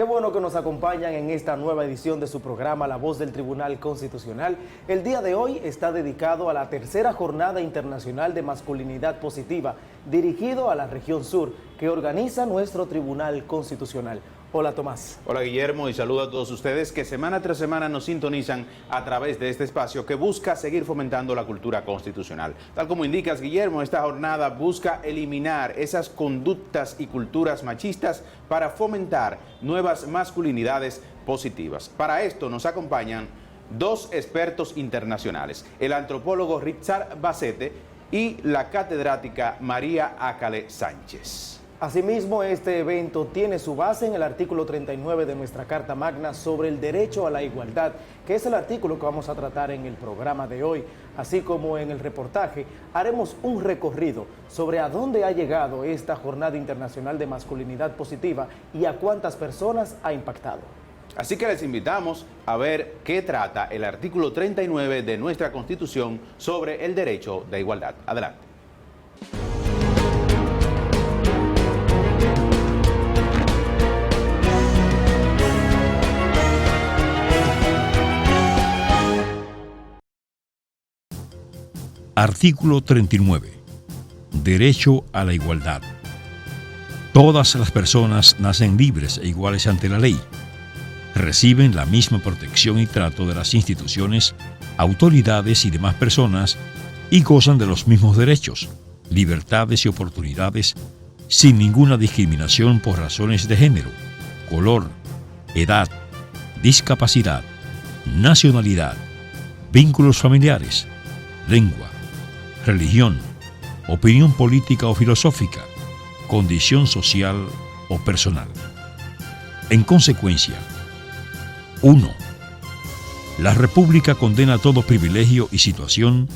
Qué bueno que nos acompañan en esta nueva edición de su programa La Voz del Tribunal Constitucional. El día de hoy está dedicado a la tercera Jornada Internacional de Masculinidad Positiva, dirigido a la región sur, que organiza nuestro Tribunal Constitucional. Hola, Tomás. Hola, Guillermo, y saludo a todos ustedes que semana tras semana nos sintonizan a través de este espacio que busca seguir fomentando la cultura constitucional. Tal como indicas, Guillermo, esta jornada busca eliminar esas conductas y culturas machistas para fomentar nuevas masculinidades positivas. Para esto nos acompañan dos expertos internacionales, el antropólogo Richard Basete y la catedrática María Ácale Sánchez. Asimismo, este evento tiene su base en el artículo 39 de nuestra Carta Magna sobre el derecho a la igualdad, que es el artículo que vamos a tratar en el programa de hoy. Así como en el reportaje, haremos un recorrido sobre a dónde ha llegado esta Jornada Internacional de Masculinidad Positiva y a cuántas personas ha impactado. Así que les invitamos a ver qué trata el artículo 39 de nuestra Constitución sobre el derecho de igualdad. Adelante. Artículo 39. Derecho a la igualdad. Todas las personas nacen libres e iguales ante la ley. Reciben la misma protección y trato de las instituciones, autoridades y demás personas y gozan de los mismos derechos, libertades y oportunidades sin ninguna discriminación por razones de género, color, edad, discapacidad, nacionalidad, vínculos familiares, lengua, religión, opinión política o filosófica, condición social o personal. En consecuencia, 1. La República condena todo privilegio y situación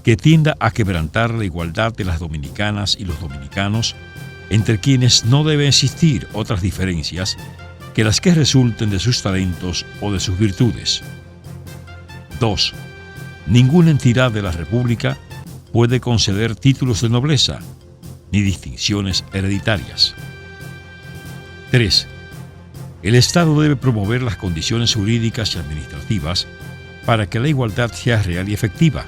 que tienda a quebrantar la igualdad de las dominicanas y los dominicanos, entre quienes no debe existir otras diferencias que las que resulten de sus talentos o de sus virtudes. 2. Ninguna entidad de la República puede conceder títulos de nobleza ni distinciones hereditarias. 3. El Estado debe promover las condiciones jurídicas y administrativas para que la igualdad sea real y efectiva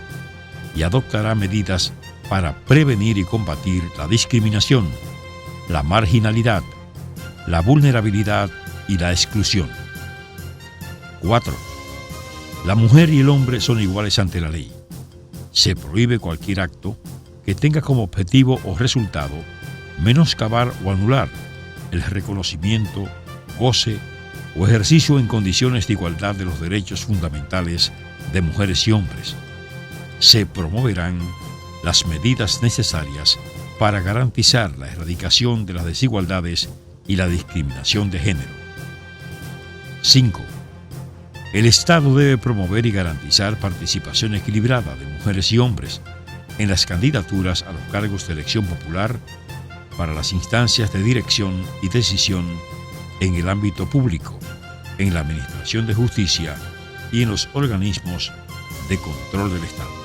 y adoptará medidas para prevenir y combatir la discriminación, la marginalidad, la vulnerabilidad y la exclusión. 4. La mujer y el hombre son iguales ante la ley. Se prohíbe cualquier acto que tenga como objetivo o resultado menoscabar o anular el reconocimiento, goce o ejercicio en condiciones de igualdad de los derechos fundamentales de mujeres y hombres. Se promoverán las medidas necesarias para garantizar la erradicación de las desigualdades y la discriminación de género. 5. El Estado debe promover y garantizar participación equilibrada de mujeres y hombres en las candidaturas a los cargos de elección popular para las instancias de dirección y decisión en el ámbito público, en la administración de justicia y en los organismos de control del Estado.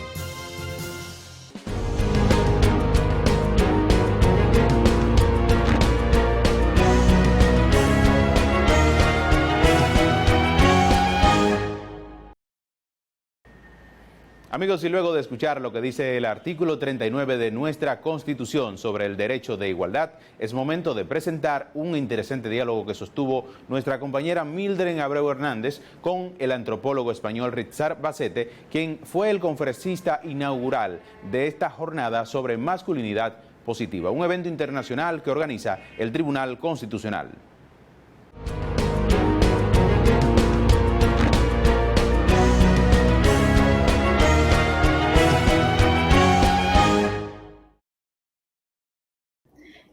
Amigos, y luego de escuchar lo que dice el artículo 39 de nuestra Constitución sobre el derecho de igualdad, es momento de presentar un interesante diálogo que sostuvo nuestra compañera Mildred Abreu Hernández con el antropólogo español Richard Basete, quien fue el conferencista inaugural de esta jornada sobre masculinidad positiva, un evento internacional que organiza el Tribunal Constitucional.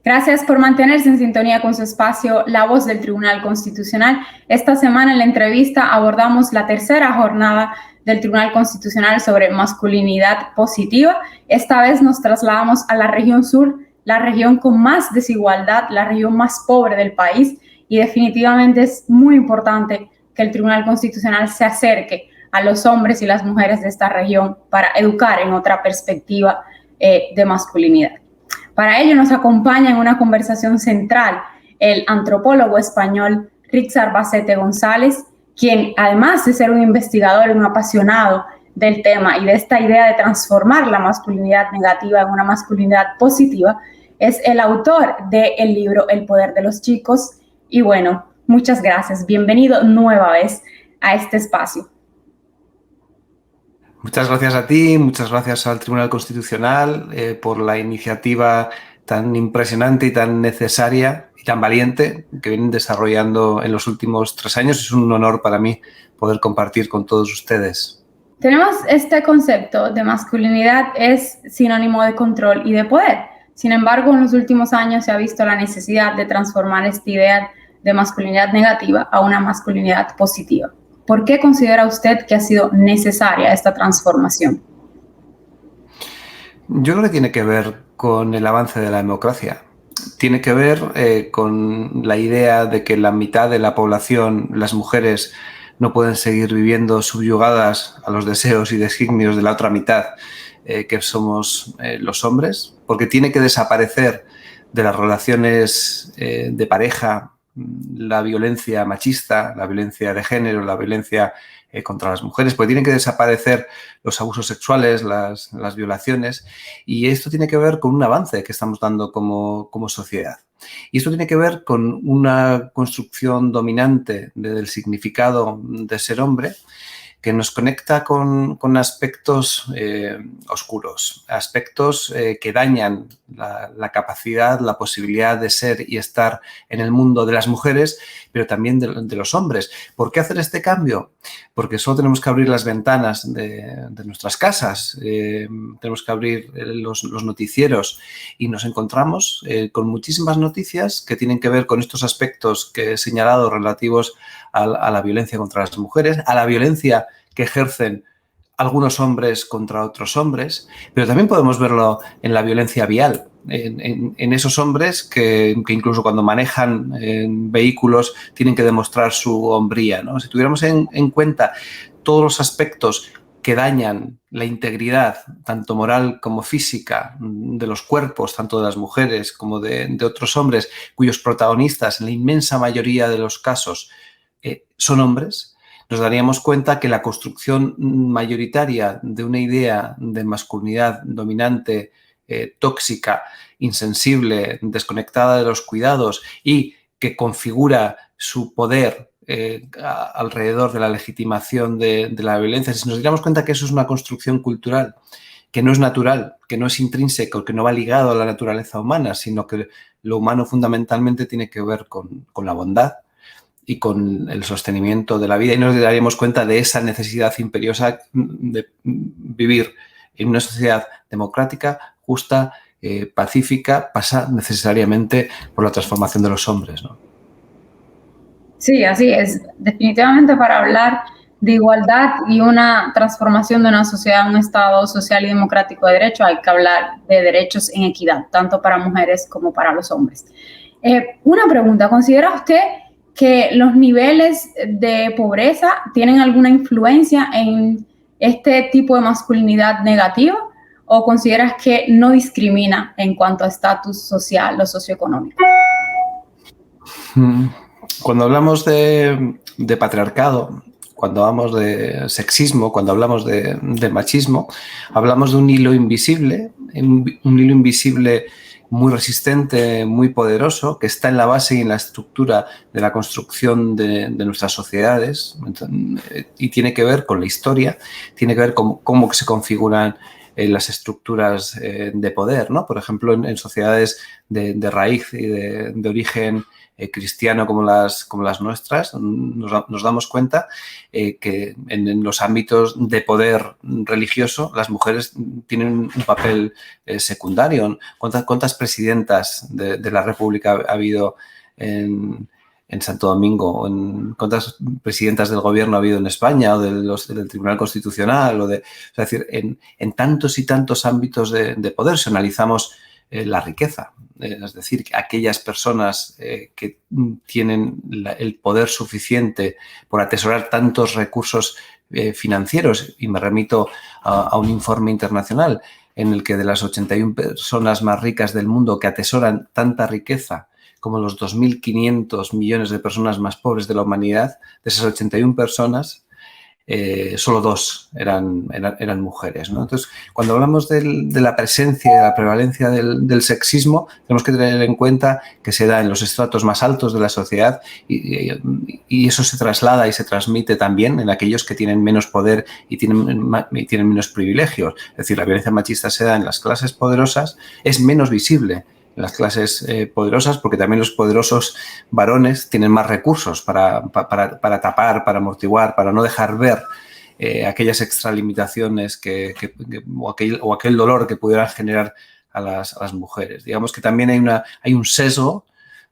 Gracias por mantenerse en sintonía con su espacio La Voz del Tribunal Constitucional. Esta semana en la entrevista abordamos la tercera jornada del Tribunal Constitucional sobre masculinidad positiva. Esta vez nos trasladamos a la región sur, la región con más desigualdad, la región más pobre del país, y definitivamente es muy importante que el Tribunal Constitucional se acerque a los hombres y las mujeres de esta región para educar en otra perspectiva de masculinidad. Para ello nos acompaña en una conversación central el antropólogo español Rixar Bacete González, quien además de ser un investigador y un apasionado del tema y de esta idea de transformar la masculinidad negativa en una masculinidad positiva, es el autor del libro El Poder de los Chicos. Y bueno, muchas gracias. Bienvenido nueva vez a este espacio. Muchas gracias a ti, muchas gracias al Tribunal Constitucional por la iniciativa tan impresionante y tan necesaria y tan valiente que vienen desarrollando en los últimos 3 años. Es un honor para mí poder compartir con todos ustedes. Tenemos este concepto de masculinidad es sinónimo de control y de poder. Sin embargo, en los últimos años se ha visto la necesidad de transformar esta idea de masculinidad negativa a una masculinidad positiva. ¿Por qué considera usted que ha sido necesaria esta transformación? Yo creo que tiene que ver con el avance de la democracia. Tiene que ver con la idea de que la mitad de la población, las mujeres, no pueden seguir viviendo subyugadas a los deseos y designios de la otra mitad, que somos los hombres, porque tiene que desaparecer de las relaciones de pareja la violencia machista, la violencia de género, la violencia contra las mujeres, porque tienen que desaparecer los abusos sexuales, las violaciones, y esto tiene que ver con un avance que estamos dando como sociedad. Y esto tiene que ver con una construcción dominante del significado de ser hombre que nos conecta con aspectos oscuros, aspectos que dañan la capacidad, la posibilidad de ser y estar en el mundo de las mujeres, pero también de los hombres. ¿Por qué hacer este cambio? Porque solo tenemos que abrir las ventanas de nuestras casas, tenemos que abrir los noticieros y nos encontramos con muchísimas noticias que tienen que ver con estos aspectos que he señalado relativos a la violencia contra las mujeres, a la violencia que ejercen algunos hombres contra otros hombres, pero también podemos verlo en la violencia vial, en esos hombres que incluso cuando manejan vehículos tienen que demostrar su hombría, ¿no? Si tuviéramos en cuenta todos los aspectos que dañan la integridad, tanto moral como física, de los cuerpos, tanto de las mujeres como de otros hombres, cuyos protagonistas en la inmensa mayoría de los casos son hombres, nos daríamos cuenta que la construcción mayoritaria de una idea de masculinidad dominante, tóxica, insensible, desconectada de los cuidados y que configura su poder alrededor de la legitimación de la violencia, si nos diéramos cuenta que eso es una construcción cultural, que no es natural, que no es intrínseco, que no va ligado a la naturaleza humana, sino que lo humano fundamentalmente tiene que ver con la bondad y con el sostenimiento de la vida, y nos daríamos cuenta de esa necesidad imperiosa de vivir en una sociedad democrática, justa, pacífica, pasa necesariamente por la transformación de los hombres, ¿no? Sí, así es. Definitivamente para hablar de igualdad y una transformación de una sociedad, un Estado social y democrático de derecho, hay que hablar de derechos en equidad, tanto para mujeres como para los hombres. Una pregunta, ¿considera usted que los niveles de pobreza tienen alguna influencia en este tipo de masculinidad negativa o consideras que no discrimina en cuanto a estatus social o socioeconómico? Cuando hablamos de patriarcado, cuando hablamos de sexismo, cuando hablamos de machismo, hablamos de un hilo invisible muy resistente, muy poderoso, que está en la base y en la estructura de la construcción de nuestras sociedades, y tiene que ver con la historia, tiene que ver con cómo se configuran las estructuras de poder, ¿no? Por ejemplo, en sociedades de raíz y de origen cristiano como las nuestras, nos damos cuenta que en los ámbitos de poder religioso las mujeres tienen un papel secundario. ¿Cuántas presidentas de la República ha habido en Santo Domingo? ¿Cuántas presidentas del gobierno ha habido en España o del Tribunal Constitucional? Es decir, en tantos y tantos ámbitos de poder, si analizamos la riqueza, es decir, aquellas personas que tienen el poder suficiente por atesorar tantos recursos financieros, y me remito a un informe internacional en el que de las 81 personas más ricas del mundo que atesoran tanta riqueza como los 2.500 millones de personas más pobres de la humanidad, de esas 81 personas, solo 2 eran mujeres, ¿no? Entonces, cuando hablamos de la presencia y de la prevalencia del sexismo, tenemos que tener en cuenta que se da en los estratos más altos de la sociedad y eso se traslada y se transmite también en aquellos que tienen menos poder y tienen menos privilegios. Es decir, la violencia machista se da en las clases poderosas, es menos visible en las clases poderosas, porque también los poderosos varones tienen más recursos para tapar, para amortiguar, para no dejar ver aquellas extralimitaciones o aquel dolor que pudieran generar a las mujeres. Digamos que también hay un sesgo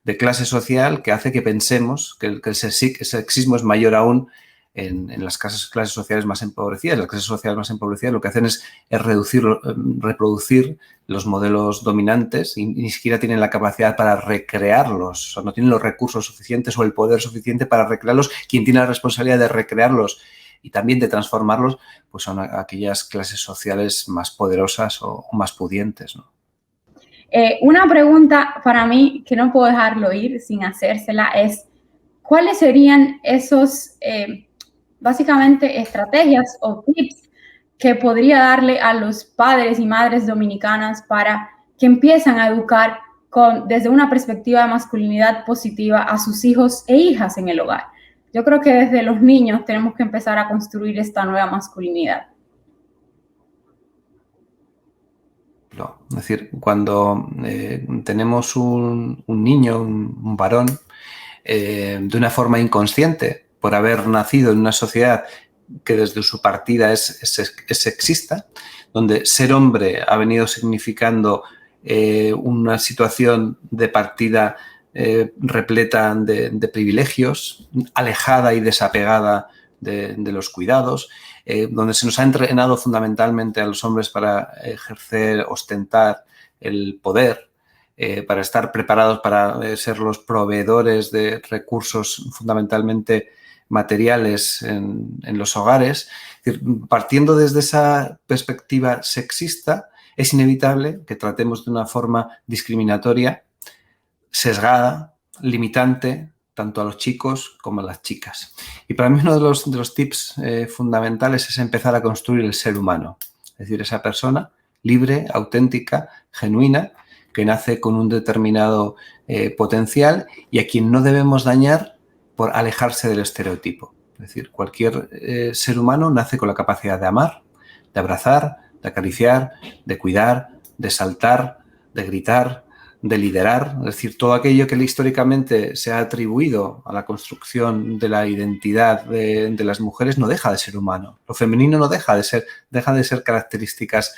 de clase social que hace que pensemos que el sexismo es mayor aún en las clases sociales más empobrecidas. Las clases sociales más empobrecidas lo que hacen es reproducir los modelos dominantes y ni siquiera tienen la capacidad para recrearlos, o no tienen los recursos suficientes o el poder suficiente para recrearlos. Quien tiene la responsabilidad de recrearlos y también de transformarlos, pues son aquellas clases sociales más poderosas o más pudientes, ¿no? Una pregunta para mí que no puedo dejarlo ir sin hacérsela es, ¿cuáles serían esos básicamente estrategias o tips que podría darle a los padres y madres dominicanas para que empiezan a educar desde una perspectiva de masculinidad positiva a sus hijos e hijas en el hogar? Yo creo que desde los niños tenemos que empezar a construir esta nueva masculinidad. Es decir, cuando tenemos un niño, un varón, de una forma inconsciente, por haber nacido en una sociedad que desde su partida es sexista, donde ser hombre ha venido significando una situación de partida repleta de privilegios, alejada y desapegada de los cuidados, donde se nos ha entrenado fundamentalmente a los hombres para ejercer, ostentar el poder, para estar preparados para ser los proveedores de recursos fundamentalmente materiales en los hogares. Es decir, partiendo desde esa perspectiva sexista, es inevitable que tratemos de una forma discriminatoria, sesgada, limitante, tanto a los chicos como a las chicas. Y para mí uno de los tips fundamentales es empezar a construir el ser humano. Es decir, esa persona libre, auténtica, genuina, que nace con un determinado potencial y a quien no debemos dañar por alejarse del estereotipo. Es decir, cualquier ser humano nace con la capacidad de amar, de abrazar, de acariciar, de cuidar, de saltar, de gritar, de liderar. Es decir, todo aquello que históricamente se ha atribuido a la construcción de la identidad de las mujeres no deja de ser humano. Lo femenino no deja de ser características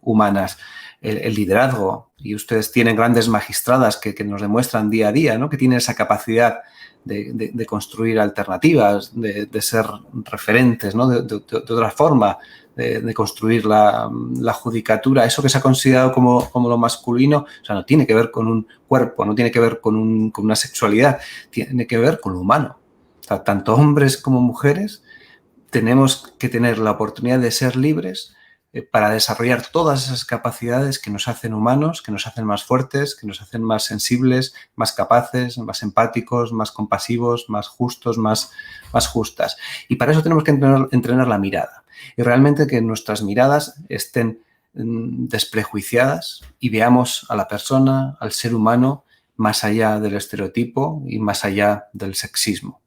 humanas. El liderazgo, y ustedes tienen grandes magistradas que nos demuestran día a día, ¿no?, que tienen esa capacidad de construir alternativas, de ser referentes, ¿no?, de otra forma, de construir la judicatura. Eso que se ha considerado como lo masculino, o sea, no tiene que ver con un cuerpo, no tiene que ver con una sexualidad, tiene que ver con lo humano. O sea, tanto hombres como mujeres tenemos que tener la oportunidad de ser libres para desarrollar todas esas capacidades que nos hacen humanos, que nos hacen más fuertes, que nos hacen más sensibles, más capaces, más empáticos, más compasivos, más justos, más justas. Y para eso tenemos que entrenar la mirada. Y realmente que nuestras miradas estén desprejuiciadas y veamos a la persona, al ser humano, más allá del estereotipo y más allá del sexismo.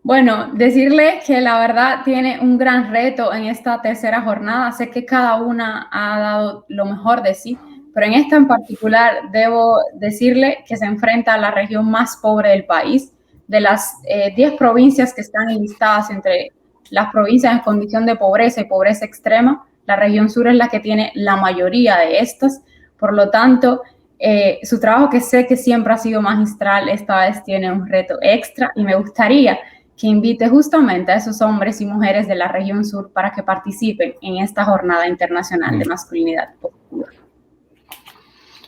Bueno, decirle que la verdad tiene un gran reto en esta tercera jornada. Sé que cada una ha dado lo mejor de sí, pero en esta en particular debo decirle que se enfrenta a la región más pobre del país. De las 10 provincias que están enlistadas entre las provincias en condición de pobreza y pobreza extrema, la región sur es la que tiene la mayoría de estas. Por lo tanto, su trabajo, que sé que siempre ha sido magistral, esta vez tiene un reto extra y me gustaría que invite justamente a esos hombres y mujeres de la región sur para que participen en esta jornada internacional de masculinidad positiva.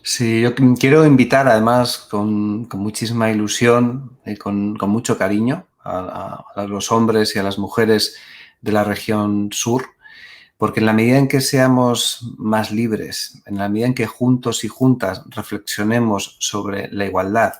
Sí, yo quiero invitar además con muchísima ilusión y con mucho cariño a los hombres y a las mujeres de la región sur Porque en la medida en que seamos más libres, en la medida en que juntos y juntas reflexionemos sobre la igualdad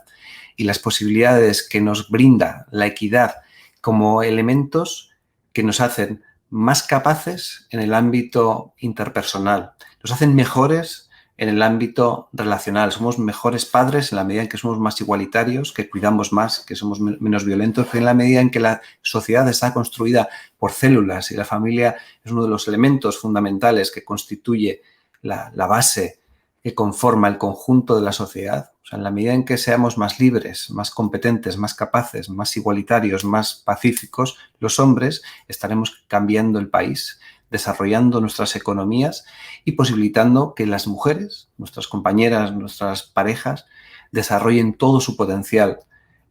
y las posibilidades que nos brinda la equidad como elementos que nos hacen más capaces en el ámbito interpersonal, nos hacen mejores en el ámbito relacional, somos mejores padres en la medida en que somos más igualitarios, que cuidamos más, que somos menos violentos, que en la medida en que la sociedad está construida por células y la familia es uno de los elementos fundamentales que constituye la base que conforma el conjunto de la sociedad. O sea, en la medida en que seamos más libres, más competentes, más capaces, más igualitarios, más pacíficos, los hombres estaremos cambiando el país, desarrollando nuestras economías y posibilitando que las mujeres, nuestras compañeras, nuestras parejas, desarrollen todo su potencial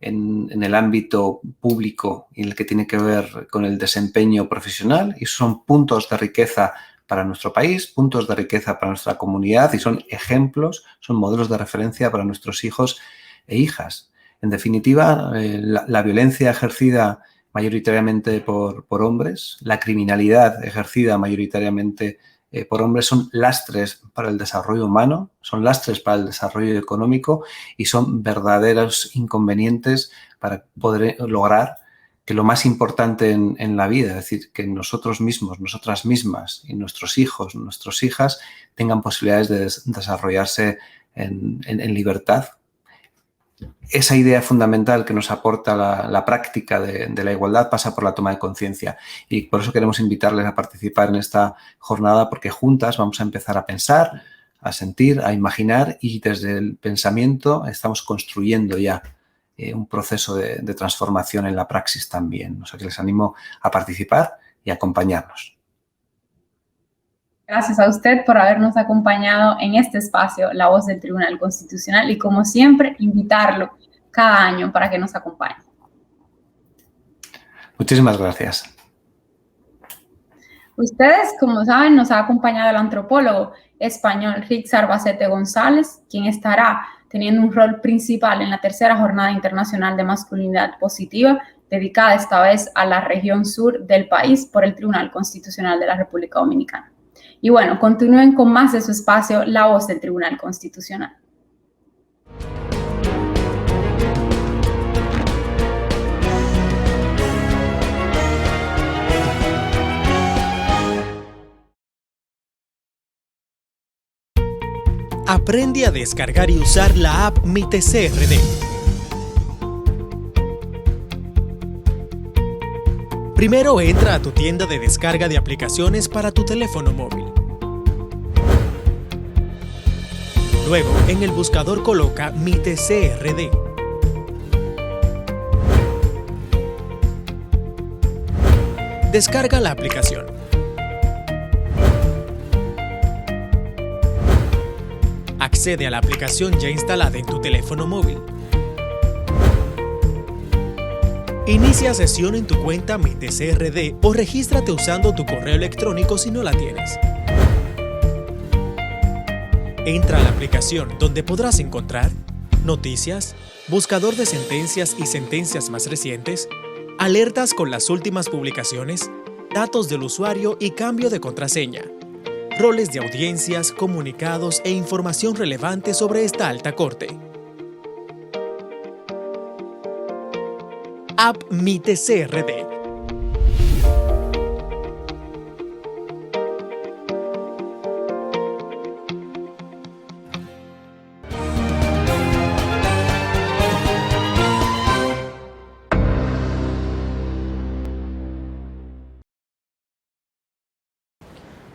en el ámbito público y en el que tiene que ver con el desempeño profesional, y son puntos de riqueza para nuestro país, puntos de riqueza para nuestra comunidad, y son ejemplos, son modelos de referencia para nuestros hijos e hijas. En definitiva, la violencia ejercida mayoritariamente por hombres, la criminalidad ejercida mayoritariamente por hombres son lastres para el desarrollo humano, son lastres para el desarrollo económico y son verdaderos inconvenientes para poder lograr que lo más importante en la vida, es decir, que nosotros mismos, nosotras mismas y nuestros hijos, nuestras hijas tengan posibilidades de desarrollarse en libertad. Esa idea fundamental que nos aporta la práctica de la igualdad pasa por la toma de conciencia, y por eso queremos invitarles a participar en esta jornada, porque juntas vamos a empezar a pensar, a sentir, a imaginar, y desde el pensamiento estamos construyendo ya un proceso de transformación en la praxis también. O sea que les animo a participar y a acompañarnos. Gracias a usted por habernos acompañado en este espacio, La Voz del Tribunal Constitucional, y como siempre, invitarlo cada año para que nos acompañe. Muchísimas gracias. Ustedes, como saben, nos ha acompañado el antropólogo español Rix Arbacete González, quien estará teniendo un rol principal en la tercera Jornada Internacional de Masculinidad Positiva, dedicada esta vez a la región sur del país por el Tribunal Constitucional de la República Dominicana. Y bueno, continúen con más de su espacio, La Voz del Tribunal Constitucional. Aprende a descargar y usar la app MiTCRD. Primero entra a tu tienda de descarga de aplicaciones para tu teléfono móvil. Luego, en el buscador coloca MiTCRD. Descarga la aplicación. Accede a la aplicación ya instalada en tu teléfono móvil. Inicia sesión en tu cuenta MiTCRD o regístrate usando tu correo electrónico si no la tienes. Entra a la aplicación, donde podrás encontrar noticias, buscador de sentencias y sentencias más recientes, alertas con las últimas publicaciones, datos del usuario y cambio de contraseña, roles de audiencias, comunicados e información relevante sobre esta alta corte. App MiTCRD.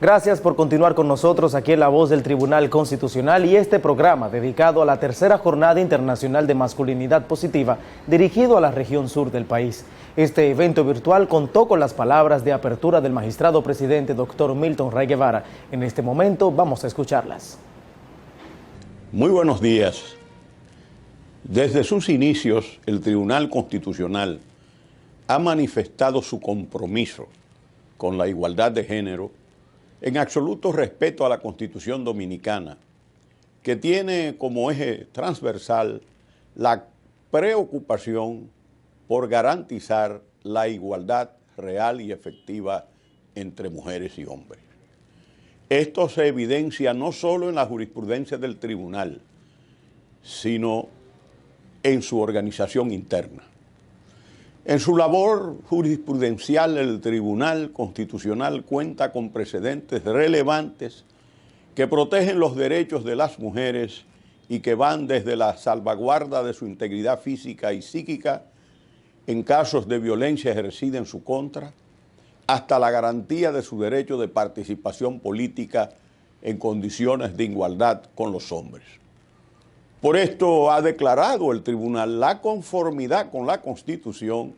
Gracias por continuar con nosotros aquí en La Voz del Tribunal Constitucional y este programa dedicado a la tercera Jornada Internacional de Masculinidad Positiva dirigido a la región sur del país. Este evento virtual contó con las palabras de apertura del magistrado presidente Dr. Milton Ray Guevara. En este momento vamos a escucharlas. Muy buenos días. Desde sus inicios, el Tribunal Constitucional ha manifestado su compromiso con la igualdad de género en absoluto respeto a la Constitución Dominicana, que tiene como eje transversal la preocupación por garantizar la igualdad real y efectiva entre mujeres y hombres. Esto se evidencia no solo en la jurisprudencia del tribunal, sino en su organización interna. En su labor jurisprudencial, el Tribunal Constitucional cuenta con precedentes relevantes que protegen los derechos de las mujeres y que van desde la salvaguarda de su integridad física y psíquica en casos de violencia ejercida en su contra, hasta la garantía de su derecho de participación política en condiciones de igualdad con los hombres. Por esto ha declarado el tribunal la conformidad con la Constitución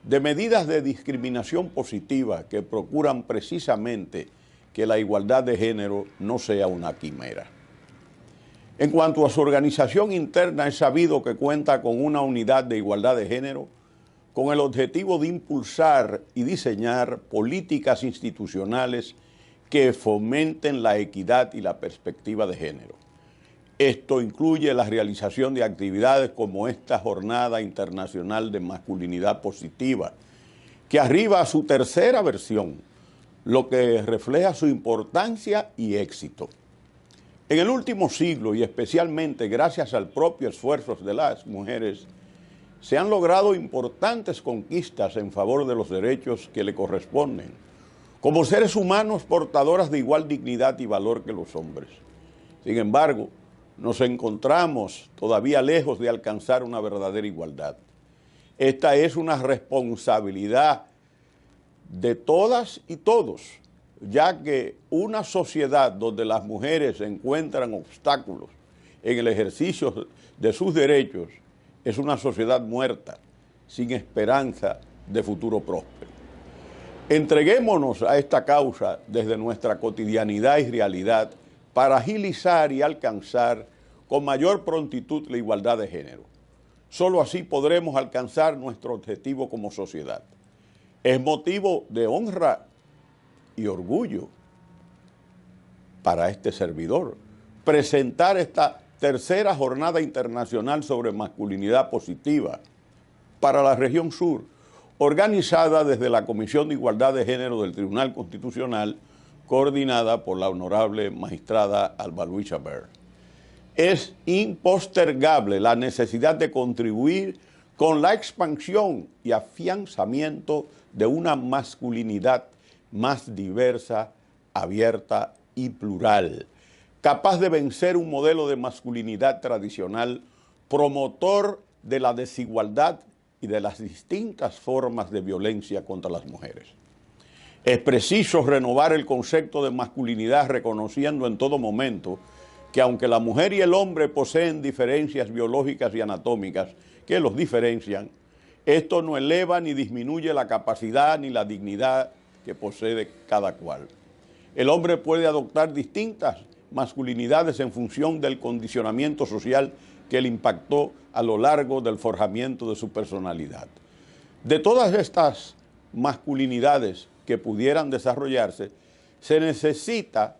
de medidas de discriminación positiva que procuran precisamente que la igualdad de género no sea una quimera. En cuanto a su organización interna, es sabido que cuenta con una unidad de igualdad de género con el objetivo de impulsar y diseñar políticas institucionales que fomenten la equidad y la perspectiva de género. Esto incluye la realización de actividades como esta Jornada Internacional de Masculinidad Positiva, que arriba a su tercera versión, lo que refleja su importancia y éxito. En el último siglo, y especialmente gracias al propio esfuerzo de las mujeres, se han logrado importantes conquistas en favor de los derechos que le corresponden, como seres humanos portadoras de igual dignidad y valor que los hombres. Sin embargo, nos encontramos todavía lejos de alcanzar una verdadera igualdad. Esta es una responsabilidad de todas y todos, ya que una sociedad donde las mujeres encuentran obstáculos en el ejercicio de sus derechos es una sociedad muerta, sin esperanza de futuro próspero. Entreguémonos a esta causa desde nuestra cotidianidad y realidad para agilizar y alcanzar con mayor prontitud la igualdad de género. Solo así podremos alcanzar nuestro objetivo como sociedad. Es motivo de honra y orgullo para este servidor presentar esta tercera Jornada Internacional sobre Masculinidad Positiva para la región sur, organizada desde la Comisión de Igualdad de Género del Tribunal Constitucional, coordinada por la honorable magistrada Alba Luisa Berr. Es impostergable la necesidad de contribuir con la expansión y afianzamiento de una masculinidad más diversa, abierta y plural, capaz de vencer un modelo de masculinidad tradicional, promotor de la desigualdad y de las distintas formas de violencia contra las mujeres. Es preciso renovar el concepto de masculinidad reconociendo en todo momento que aunque la mujer y el hombre poseen diferencias biológicas y anatómicas que los diferencian, esto no eleva ni disminuye la capacidad ni la dignidad que posee cada cual. El hombre puede adoptar distintas masculinidades en función del condicionamiento social que le impactó a lo largo del forjamiento de su personalidad. De todas estas masculinidades que pudieran desarrollarse, se necesita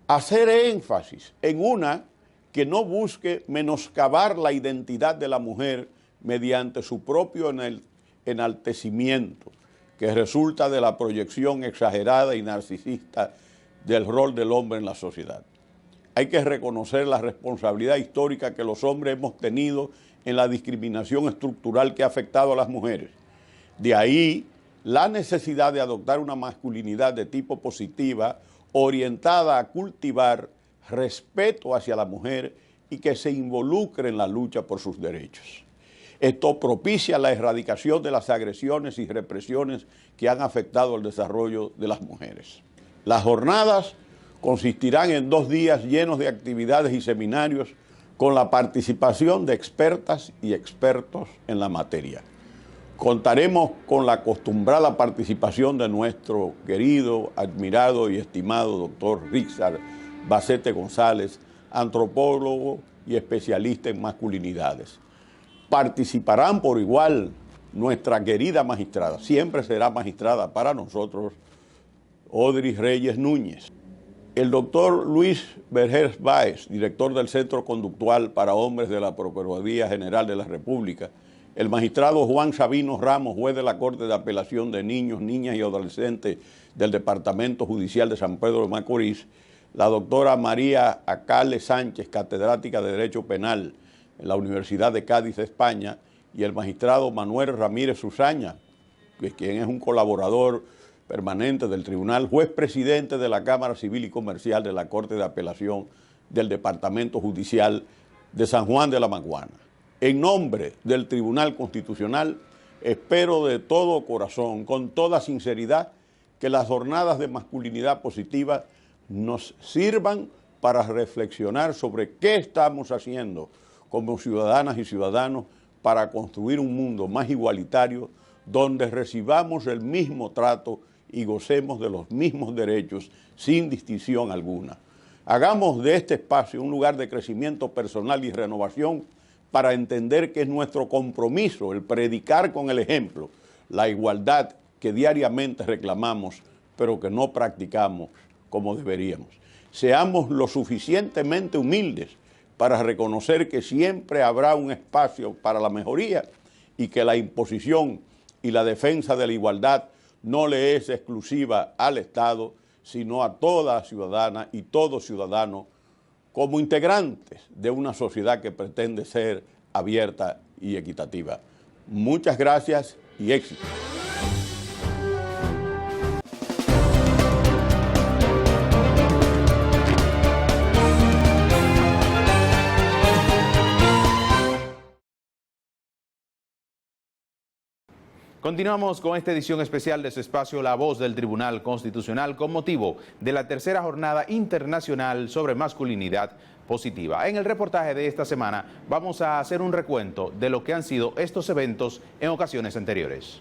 hacer énfasis en una que no busque menoscabar la identidad de la mujer mediante su propio enaltecimiento, que resulta de la proyección exagerada y narcisista del rol del hombre en la sociedad. Hay que reconocer la responsabilidad histórica que los hombres hemos tenido en la discriminación estructural que ha afectado a las mujeres. De ahí la necesidad de adoptar una masculinidad de tipo positiva, orientada a cultivar respeto hacia la mujer y que se involucre en la lucha por sus derechos. Esto propicia la erradicación de las agresiones y represiones que han afectado el desarrollo de las mujeres. Las jornadas consistirán en 2 días llenos de actividades y seminarios con la participación de expertas y expertos en la materia. Contaremos con la acostumbrada participación de nuestro querido, admirado y estimado doctor Richard Bacete González, antropólogo y especialista en masculinidades. Participarán por igual nuestra querida magistrada, siempre será magistrada para nosotros, Odris Reyes Núñez. El doctor Luis Vergés Báez, director del Centro Conductual para Hombres de la Procuraduría General de la República, el magistrado Juan Sabino Ramos, juez de la Corte de Apelación de Niños, Niñas y Adolescentes del Departamento Judicial de San Pedro de Macorís, la doctora María Acale Sánchez, catedrática de Derecho Penal en la Universidad de Cádiz, España, y el magistrado Manuel Ramírez Usaña, quien es un colaborador permanente del tribunal, juez presidente de la Cámara Civil y Comercial de la Corte de Apelación del Departamento Judicial de San Juan de la Maguana. En nombre del Tribunal Constitucional, espero de todo corazón, con toda sinceridad, que las jornadas de masculinidad positiva nos sirvan para reflexionar sobre qué estamos haciendo como ciudadanas y ciudadanos para construir un mundo más igualitario, donde recibamos el mismo trato y gocemos de los mismos derechos sin distinción alguna. Hagamos de este espacio un lugar de crecimiento personal y renovación para entender que es nuestro compromiso el predicar con el ejemplo la igualdad que diariamente reclamamos, pero que no practicamos como deberíamos. Seamos lo suficientemente humildes para reconocer que siempre habrá un espacio para la mejoría y que la imposición y la defensa de la igualdad no le es exclusiva al Estado, sino a toda ciudadana y todo ciudadano como integrantes de una sociedad que pretende ser abierta y equitativa. Muchas gracias y éxito. Continuamos con esta edición especial de su espacio La Voz del Tribunal Constitucional con motivo de la tercera jornada internacional sobre masculinidad positiva. En el reportaje de esta semana vamos a hacer un recuento de lo que han sido estos eventos en ocasiones anteriores.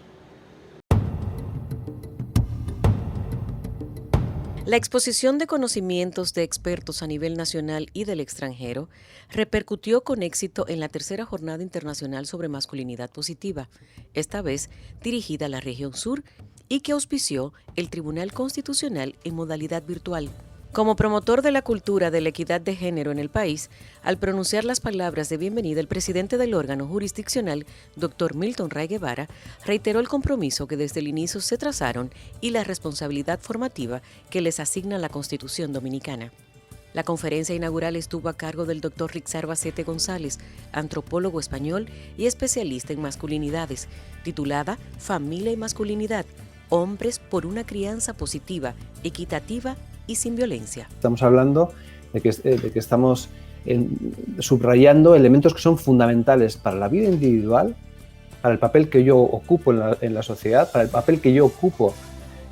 La exposición de conocimientos de expertos a nivel nacional y del extranjero repercutió con éxito en la tercera jornada internacional sobre masculinidad positiva, esta vez dirigida a la región sur y que auspició el Tribunal Constitucional en modalidad virtual. Como promotor de la cultura de la equidad de género en el país, al pronunciar las palabras de bienvenida, el presidente del órgano jurisdiccional, Dr. Milton Ray Guevara, reiteró el compromiso que desde el inicio se trazaron y la responsabilidad formativa que les asigna la Constitución Dominicana. La conferencia inaugural estuvo a cargo del Dr. Rixar Bacete González, antropólogo español y especialista en masculinidades, titulada Familia y Masculinidad, Hombres por una crianza positiva, equitativa y sin violencia. Estamos hablando de que estamos subrayando elementos que son fundamentales para la vida individual, para el papel que yo ocupo en la sociedad, para el papel que yo ocupo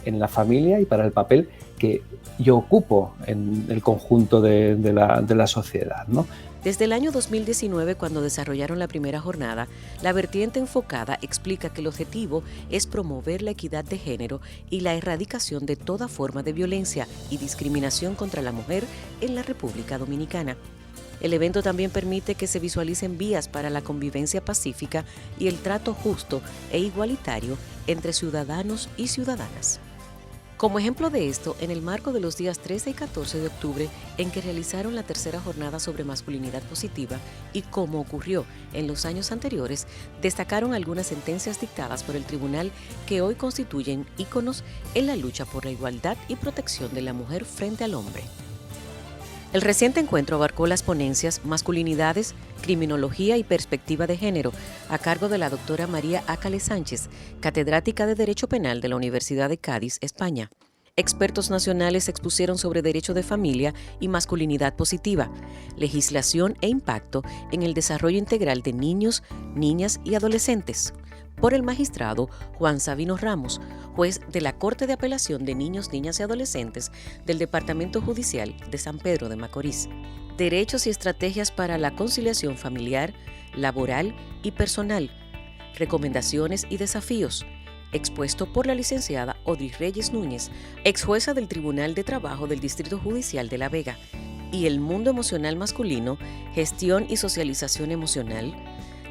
en la familia y para el papel que yo ocupo en el conjunto de la sociedad, ¿no? Desde el año 2019, cuando desarrollaron la primera jornada, la vertiente enfocada explica que el objetivo es promover la equidad de género y la erradicación de toda forma de violencia y discriminación contra la mujer en la República Dominicana. El evento también permite que se visualicen vías para la convivencia pacífica y el trato justo e igualitario entre ciudadanos y ciudadanas. Como ejemplo de esto, en el marco de los días 13 y 14 de octubre, en que realizaron la tercera jornada sobre masculinidad positiva, y como ocurrió en los años anteriores, destacaron algunas sentencias dictadas por el tribunal que hoy constituyen íconos en la lucha por la igualdad y protección de la mujer frente al hombre. El reciente encuentro abarcó las ponencias Masculinidades, Criminología y Perspectiva de Género, a cargo de la doctora María Acale Sánchez, catedrática de Derecho Penal de la Universidad de Cádiz, España. Expertos nacionales expusieron sobre derecho de familia y masculinidad positiva, legislación e impacto en el desarrollo integral de niños, niñas y adolescentes, por el magistrado Juan Sabino Ramos, juez de la Corte de Apelación de Niños, Niñas y Adolescentes del Departamento Judicial de San Pedro de Macorís. Derechos y estrategias para la conciliación familiar, laboral y personal. Recomendaciones y desafíos. Expuesto por la licenciada Odris Reyes Núñez, ex jueza del Tribunal de Trabajo del Distrito Judicial de La Vega. Y el mundo emocional masculino, gestión y socialización emocional.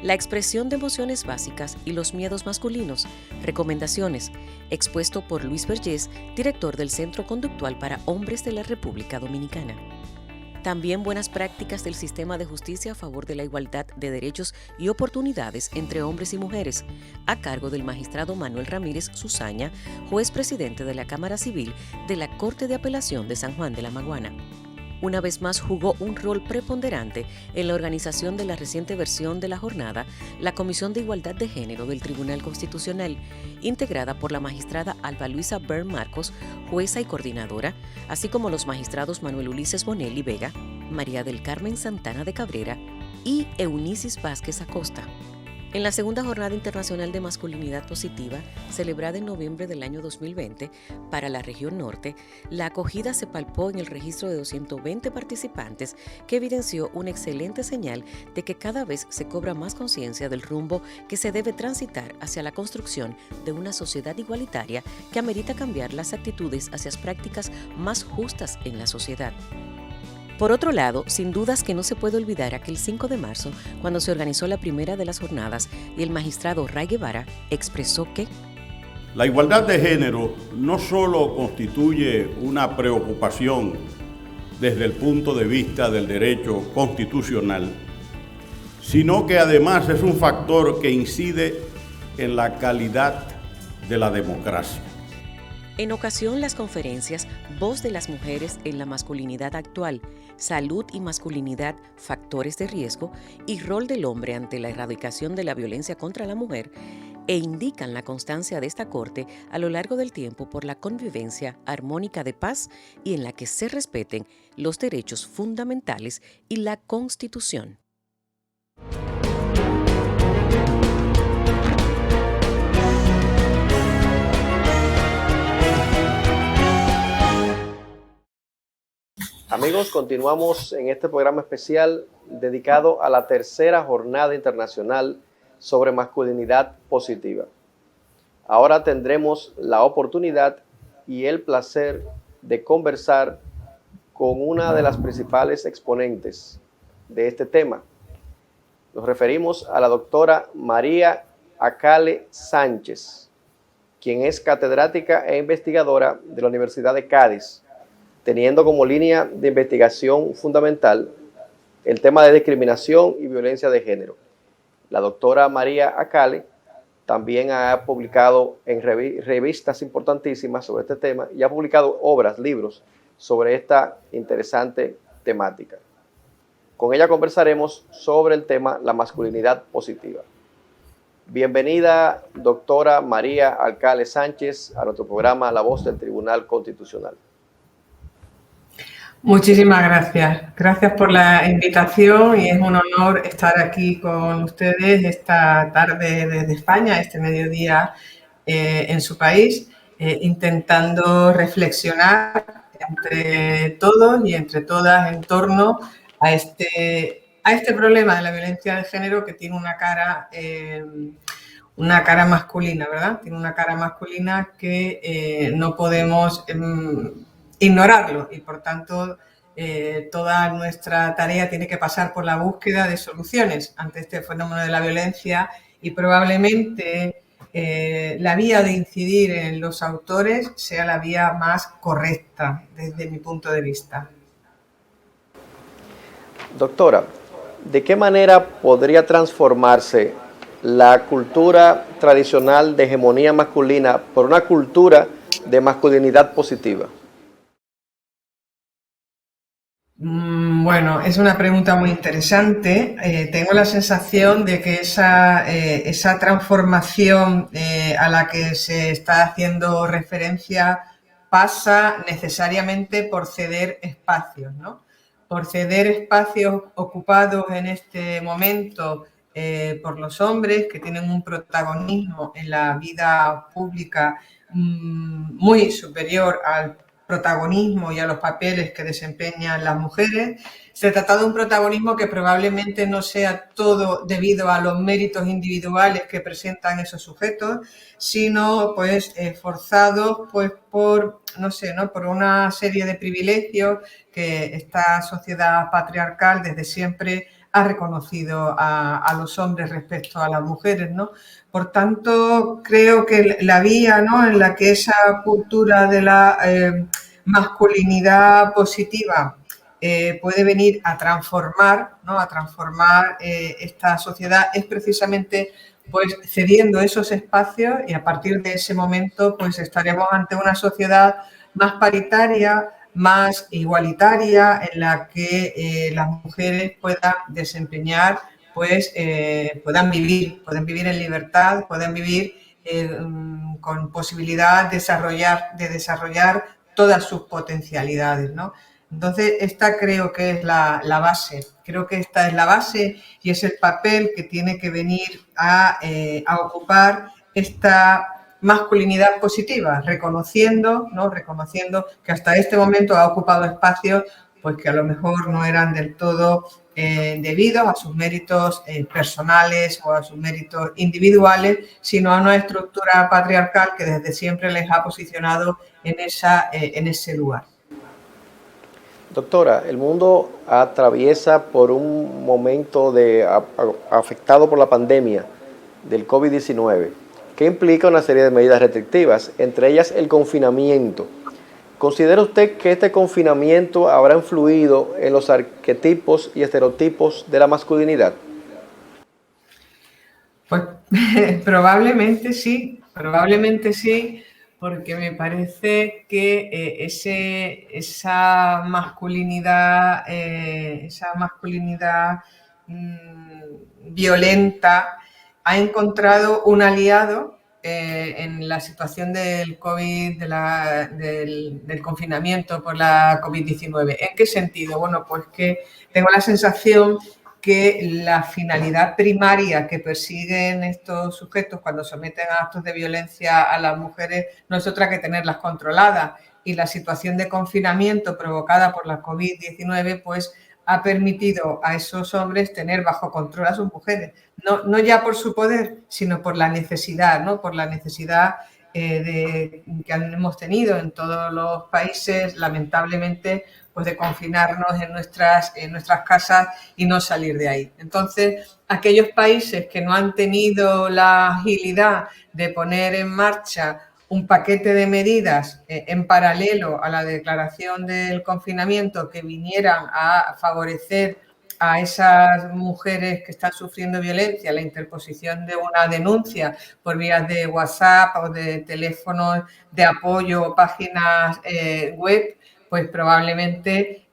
La expresión de emociones básicas y los miedos masculinos. Recomendaciones. Expuesto por Luis Vergés, director del Centro Conductual para Hombres de la República Dominicana. También buenas prácticas del sistema de justicia a favor de la igualdad de derechos y oportunidades entre hombres y mujeres, a cargo del magistrado Manuel Ramírez Susaña, juez presidente de la Cámara Civil de la Corte de Apelación de San Juan de la Maguana. Una vez más jugó un rol preponderante en la organización de la reciente versión de la jornada la Comisión de Igualdad de Género del Tribunal Constitucional, integrada por la magistrada Alba Luisa Bern Marcos, jueza y coordinadora, así como los magistrados Manuel Ulises Bonelli Vega, María del Carmen Santana de Cabrera y Eunicis Vázquez Acosta. En la segunda Jornada Internacional de Masculinidad Positiva, celebrada en noviembre del año 2020 para la región norte, la acogida se palpó en el registro de 220 participantes, que evidenció una excelente señal de que cada vez se cobra más conciencia del rumbo que se debe transitar hacia la construcción de una sociedad igualitaria que amerita cambiar las actitudes hacia prácticas más justas en la sociedad. Por otro lado, sin dudas que no se puede olvidar aquel 5 de marzo, cuando se organizó la primera de las jornadas y el magistrado Ray Guevara expresó que la igualdad de género no solo constituye una preocupación desde el punto de vista del derecho constitucional, sino que además es un factor que incide en la calidad de la democracia. En ocasión, las conferencias Voz de las Mujeres en la Masculinidad Actual, Salud y Masculinidad, Factores de Riesgo y Rol del Hombre ante la Erradicación de la Violencia contra la Mujer, indican la constancia de esta Corte a lo largo del tiempo por la convivencia armónica de paz y en la que se respeten los derechos fundamentales y la Constitución. Amigos, continuamos en este programa especial dedicado a la tercera Jornada Internacional sobre Masculinidad Positiva. Ahora tendremos la oportunidad y el placer de conversar con una de las principales exponentes de este tema. Nos referimos a la doctora María Acale Sánchez, quien es catedrática e investigadora de la Universidad de Cádiz, teniendo como línea de investigación fundamental el tema de discriminación y violencia de género. La doctora María Acale también ha publicado en revistas importantísimas sobre este tema y ha publicado obras, libros sobre esta interesante temática. Con ella conversaremos sobre el tema la masculinidad positiva. Bienvenida, doctora María Acale Sánchez, a nuestro programa La Voz del Tribunal Constitucional. Muchísimas gracias. Gracias por la invitación y es un honor estar aquí con ustedes esta tarde desde España, este mediodía en su país, intentando reflexionar entre todos y entre todas en torno a este problema de la violencia de género que tiene una cara masculina, ¿verdad? Tiene una cara masculina que no podemos ignorarlo y, por tanto, toda nuestra tarea tiene que pasar por la búsqueda de soluciones ante este fenómeno de la violencia y probablemente la vía de incidir en los autores sea la vía más correcta desde mi punto de vista. Doctora, ¿de qué manera podría transformarse la cultura tradicional de hegemonía masculina por una cultura de masculinidad positiva? Bueno, es una pregunta muy interesante. Tengo la sensación de que esa transformación a la que se está haciendo referencia pasa necesariamente por ceder espacios, ¿no? Por ceder espacios ocupados en este momento por los hombres que tienen un protagonismo en la vida pública muy superior al protagonismo y a los papeles que desempeñan las mujeres. Se trata de un protagonismo que probablemente no sea todo debido a los méritos individuales que presentan esos sujetos, sino pues forzados pues por una serie de privilegios que esta sociedad patriarcal desde siempre ha reconocido a los hombres respecto a las mujeres, ¿no? Por tanto, creo que la vía, ¿no?, en la que esa cultura de la masculinidad positiva puede venir a transformar, ¿no? A transformar esta sociedad, es precisamente pues cediendo esos espacios, y a partir de ese momento pues estaremos ante una sociedad más paritaria, más igualitaria, en la que las mujeres puedan desempeñar, pues puedan vivir en libertad, puedan vivir con posibilidad de desarrollar todas sus potencialidades, ¿no? Entonces, esta creo que es la base. Creo que esta es la base y es el papel que tiene que venir a ocupar esta masculinidad positiva, reconociendo que hasta este momento ha ocupado espacios pues que a lo mejor no eran del todo debidos a sus méritos personales o a sus méritos individuales, sino a una estructura patriarcal que desde siempre les ha posicionado en ese lugar. Doctora, el mundo atraviesa por un momento afectado por la pandemia del COVID-19, que implica una serie de medidas restrictivas, entre ellas el confinamiento. ¿Considera usted que este confinamiento habrá influido en los arquetipos y estereotipos de la masculinidad? Pues probablemente sí, porque me parece que esa masculinidad violenta ha encontrado un aliado en la situación del COVID, del confinamiento por la COVID-19. ¿En qué sentido? Bueno, pues que tengo la sensación que la finalidad primaria que persiguen estos sujetos cuando someten a actos de violencia a las mujeres no es otra que tenerlas controladas, y la situación de confinamiento provocada por la COVID-19 pues ha permitido a esos hombres tener bajo control a sus mujeres, no ya por su poder, sino por la necesidad, ¿no? Por la necesidad que hemos tenido en todos los países, lamentablemente, pues de confinarnos en nuestras casas y no salir de ahí. Entonces, aquellos países que no han tenido la agilidad de poner en marcha un paquete de medidas en paralelo a la declaración del confinamiento que vinieran a favorecer a esas mujeres que están sufriendo violencia, la interposición de una denuncia por vías de WhatsApp o de teléfonos de apoyo o páginas web, pues probablemente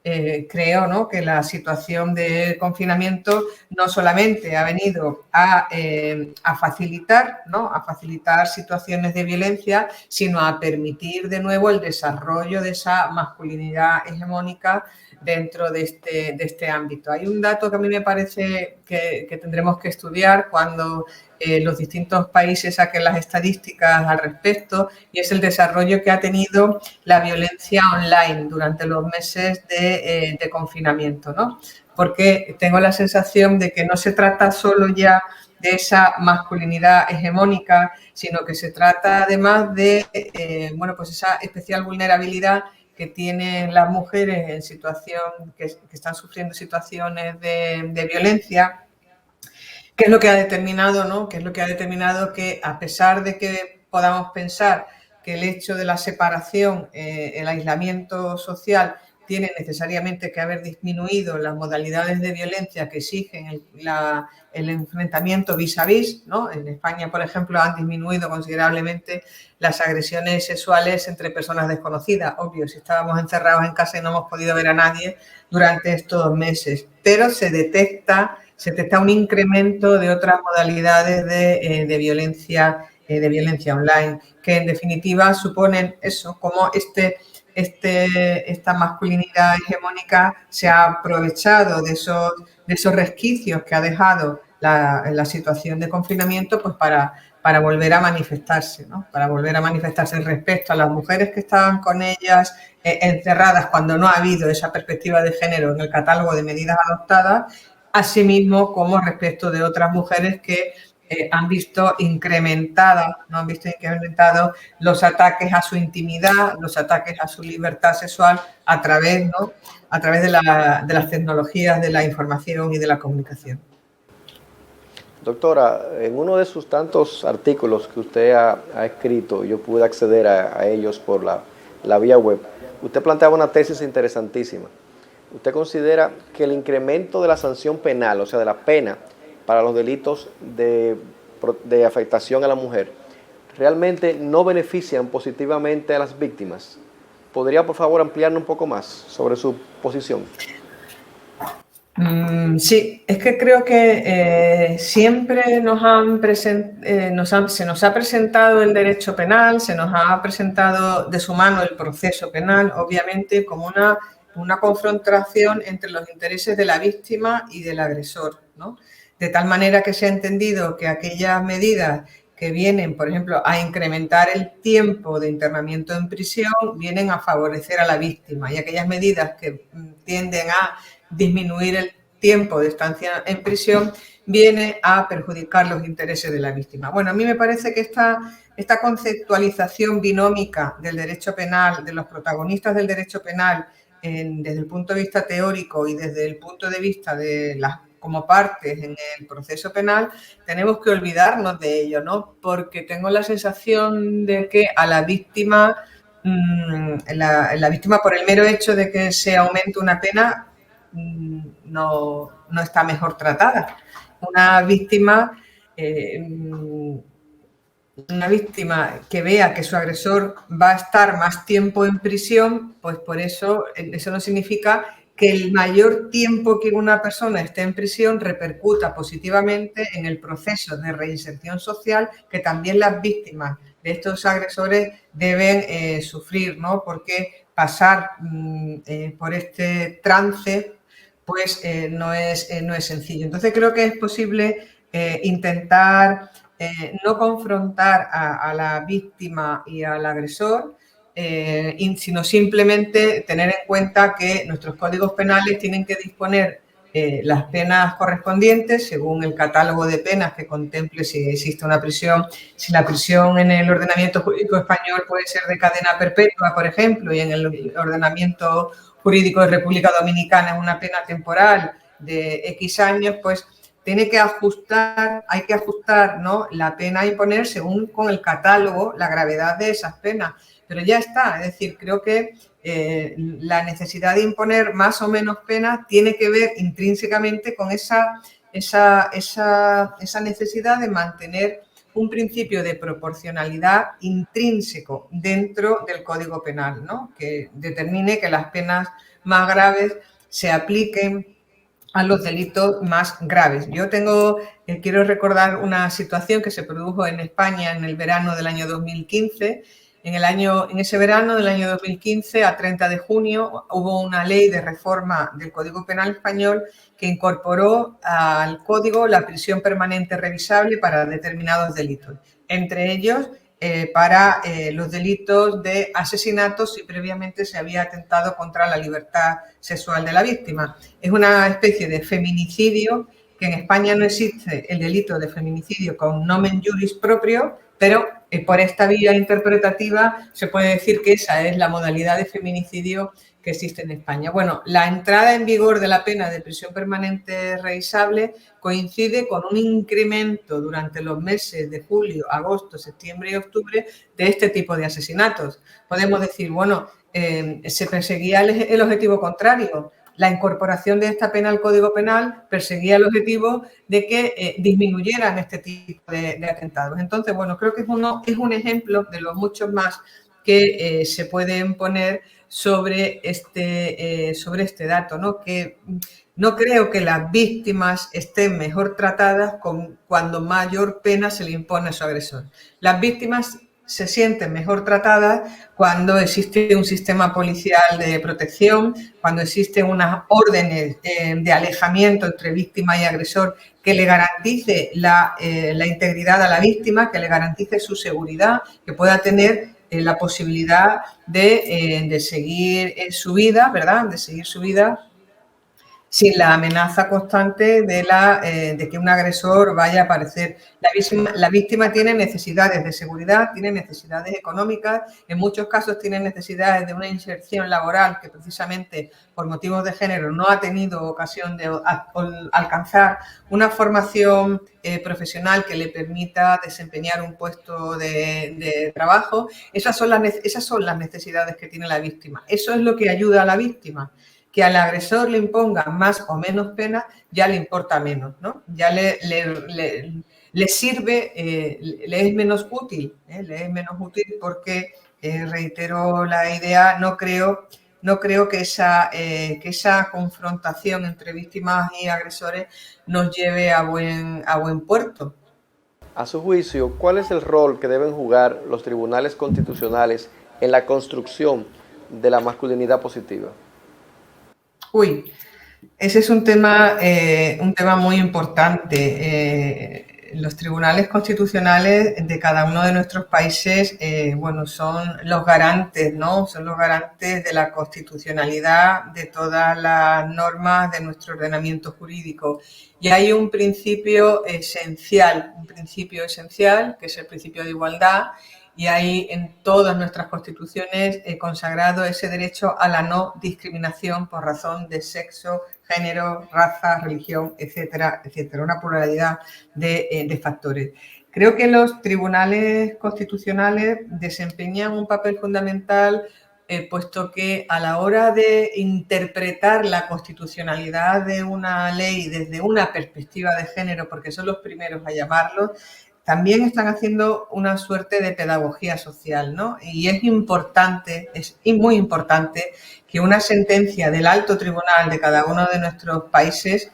creo, ¿no?, que la situación de confinamiento no solamente ha venido a facilitar, ¿no?, a facilitar situaciones de violencia, sino a permitir de nuevo el desarrollo de esa masculinidad hegemónica dentro de este ámbito. Hay un dato que a mí me parece que tendremos que estudiar cuando los distintos países saquen las estadísticas al respecto, y es el desarrollo que ha tenido la violencia online durante los meses de confinamiento, ¿no? Porque tengo la sensación de que no se trata solo ya de esa masculinidad hegemónica, sino que se trata además de pues esa especial vulnerabilidad que tienen las mujeres en situación, que están sufriendo situaciones de violencia. ¿Qué es lo que ha determinado, ¿no? ¿Qué es lo que ha determinado que, a pesar de que podamos pensar que el hecho de la separación, el aislamiento social, tiene necesariamente que haber disminuido las modalidades de violencia que exigen el enfrentamiento vis a vis, ¿no? En España, por ejemplo, han disminuido considerablemente las agresiones sexuales entre personas desconocidas. Obvio, si estábamos encerrados en casa y no hemos podido ver a nadie durante estos meses, pero se detecta un incremento de otras modalidades de violencia online, que en definitiva suponen eso, como esta masculinidad hegemónica se ha aprovechado de esos resquicios que ha dejado la situación de confinamiento, pues para volver a manifestarse, ¿no? Para volver a manifestarse respecto a las mujeres que estaban con ellas encerradas cuando no ha habido esa perspectiva de género en el catálogo de medidas adoptadas, asimismo como respecto de otras mujeres que han visto incrementados los ataques a su intimidad, los ataques a su libertad sexual a través de las tecnologías de la información y de la comunicación. Doctora, en uno de sus tantos artículos que usted ha escrito, yo pude acceder a ellos por la vía web, usted planteaba una tesis interesantísima. ¿usted considera que el incremento de la sanción penal, o sea, de la pena para los delitos de afectación a la mujer, realmente no benefician positivamente a las víctimas? ¿Podría, por favor, ampliarnos un poco más sobre su posición? Sí, es que creo que siempre se nos ha presentado el derecho penal, se nos ha presentado de su mano el proceso penal, obviamente como una confrontación entre los intereses de la víctima y del agresor, ¿no? De tal manera que se ha entendido que aquellas medidas que vienen, por ejemplo, a incrementar el tiempo de internamiento en prisión, vienen a favorecer a la víctima, y aquellas medidas que tienden a disminuir el tiempo de estancia en prisión viene a perjudicar los intereses de la víctima. Bueno, a mí me parece que esta conceptualización binómica del derecho penal, de los protagonistas del derecho penal, desde el punto de vista teórico y desde el punto de vista de las como partes en el proceso penal, tenemos que olvidarnos de ello, ¿no? Porque tengo la sensación de que a la víctima, la víctima, por el mero hecho de que se aumente una pena, no está mejor tratada. Una víctima que vea que su agresor va a estar más tiempo en prisión, pues por eso no significa que el mayor tiempo que una persona esté en prisión repercuta positivamente en el proceso de reinserción social que también las víctimas de estos agresores deben sufrir, ¿no? Porque pasar por este trance pues no es sencillo. Entonces creo que es posible intentar no confrontar a la víctima y al agresor, sino simplemente tener en cuenta que nuestros códigos penales tienen que disponer las penas correspondientes según el catálogo de penas que contemple si existe una prisión, si la prisión en el ordenamiento jurídico español puede ser de cadena perpetua, por ejemplo, y en el ordenamiento jurídico de República Dominicana es una pena temporal de X años, pues hay que ajustar, ¿no?, la pena a imponer según con el catálogo, la gravedad de esas penas. Pero ya está, es decir, creo que la necesidad de imponer más o menos penas tiene que ver intrínsecamente con esa necesidad de mantener un principio de proporcionalidad intrínseco dentro del Código Penal, ¿no?, que determine que las penas más graves se apliquen a los delitos más graves. Yo quiero recordar una situación que se produjo en España en el verano del año 2015. En ese verano del año 2015, a 30 de junio, hubo una ley de reforma del Código Penal español que incorporó al Código la prisión permanente revisable para determinados delitos, entre ellos para los delitos de asesinato si previamente se había atentado contra la libertad sexual de la víctima. Es una especie de feminicidio que en España no existe el delito de feminicidio con nomen juris propio, pero por esta vía interpretativa se puede decir que esa es la modalidad de feminicidio que existe en España. Bueno, la entrada en vigor de la pena de prisión permanente revisable coincide con un incremento durante los meses de julio, agosto, septiembre y octubre de este tipo de asesinatos. Podemos decir, bueno, se perseguía el objetivo contrario. La incorporación de esta pena al Código Penal perseguía el objetivo de que disminuyeran este tipo de atentados. Entonces, bueno, creo que es un ejemplo de los muchos más que se pueden poner sobre este dato, ¿no? Que no creo que las víctimas estén mejor tratadas cuando mayor pena se le impone a su agresor. Las víctimas se sienten mejor tratadas cuando existe un sistema policial de protección, cuando existen unas órdenes de alejamiento entre víctima y agresor que le garantice la integridad a la víctima, que le garantice su seguridad, que pueda tener la posibilidad de seguir su vida, ¿verdad?, de seguir su vida sin la amenaza constante de que un agresor vaya a aparecer. La víctima tiene necesidades de seguridad, tiene necesidades económicas, en muchos casos tiene necesidades de una inserción laboral que precisamente por motivos de género no ha tenido ocasión de alcanzar una formación profesional que le permita desempeñar un puesto de trabajo. Esas son las necesidades que tiene la víctima. Eso es lo que ayuda a la víctima. que al agresor le imponga más o menos pena ya le importa menos, ¿no? Ya le sirve, le es menos útil, porque, reitero la idea, no creo que esa confrontación entre víctimas y agresores nos lleve a buen puerto. A su juicio, ¿cuál es el rol que deben jugar los tribunales constitucionales en la construcción de la masculinidad positiva? Ese es un tema muy importante. Los tribunales constitucionales de cada uno de nuestros países, son los garantes, ¿no? Son los garantes de la constitucionalidad de todas las normas de nuestro ordenamiento jurídico. Y hay un principio esencial, que es el principio de igualdad, y hay en todas nuestras constituciones consagrado ese derecho a la no discriminación por razón de sexo, género, raza, religión, etcétera, etcétera. Una pluralidad de factores. Creo que los tribunales constitucionales desempeñan un papel fundamental, puesto que a la hora de interpretar la constitucionalidad de una ley desde una perspectiva de género, porque son los primeros a llamarlo, también están haciendo una suerte de pedagogía social, ¿no? Y es muy importante que una sentencia del alto tribunal de cada uno de nuestros países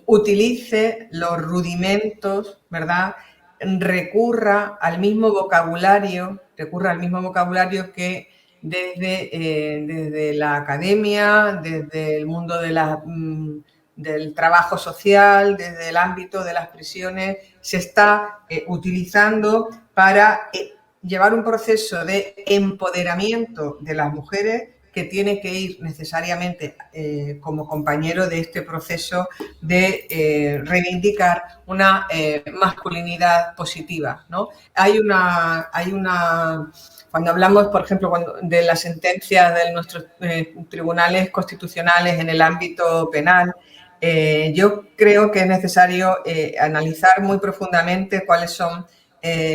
utilice los rudimentos, ¿verdad? Recurra al mismo vocabulario que desde la academia, desde el mundo del trabajo social, desde el ámbito de las prisiones, se está utilizando para llevar un proceso de empoderamiento de las mujeres que tiene que ir necesariamente como compañero de este proceso de reivindicar una masculinidad positiva, ¿no? Cuando hablamos, por ejemplo, de las sentencias de nuestros tribunales constitucionales en el ámbito penal, yo creo que es necesario analizar muy profundamente cuáles son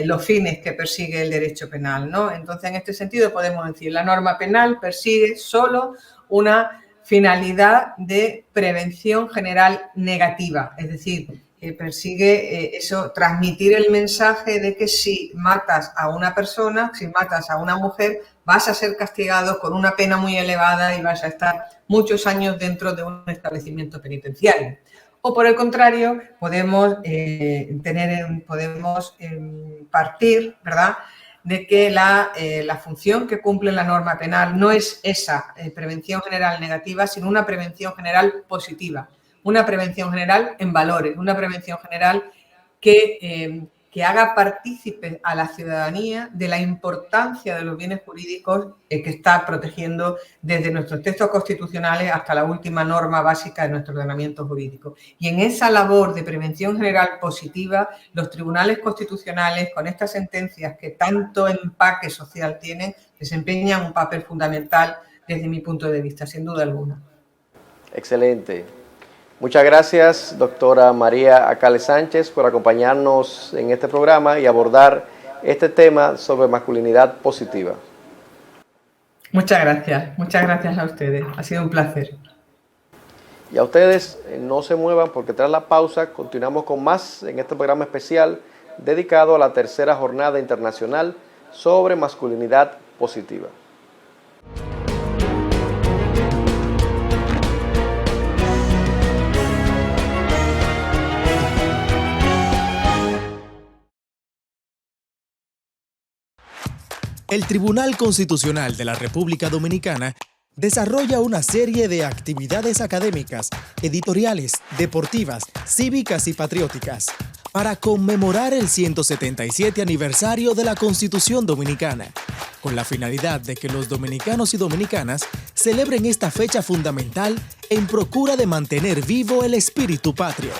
los fines que persigue el derecho penal, ¿no? Entonces, en este sentido podemos decir, la norma penal persigue solo una finalidad de prevención general negativa, es decir, persigue transmitir el mensaje de que si matas a una persona, si matas a una mujer, vas a ser castigado con una pena muy elevada y vas a estar muchos años dentro de un establecimiento penitenciario. O por el contrario, podemos partir, ¿verdad?, de que la función que cumple la norma penal no es esa prevención general negativa, sino una prevención general positiva, una prevención general en valores, una prevención general que haga partícipe a la ciudadanía de la importancia de los bienes jurídicos que está protegiendo desde nuestros textos constitucionales hasta la última norma básica de nuestro ordenamiento jurídico. Y en esa labor de prevención general positiva, los tribunales constitucionales, con estas sentencias que tanto empaque social tienen, desempeñan un papel fundamental desde mi punto de vista, sin duda alguna. Excelente. Muchas gracias, doctora María Acales Sánchez, por acompañarnos en este programa y abordar este tema sobre masculinidad positiva. Muchas gracias a ustedes, ha sido un placer. Y a ustedes no se muevan porque tras la pausa continuamos con más en este programa especial dedicado a la tercera jornada internacional sobre masculinidad positiva. El Tribunal Constitucional de la República Dominicana desarrolla una serie de actividades académicas, editoriales, deportivas, cívicas y patrióticas para conmemorar el 177 aniversario de la Constitución Dominicana, con la finalidad de que los dominicanos y dominicanas celebren esta fecha fundamental en procura de mantener vivo el espíritu patrio.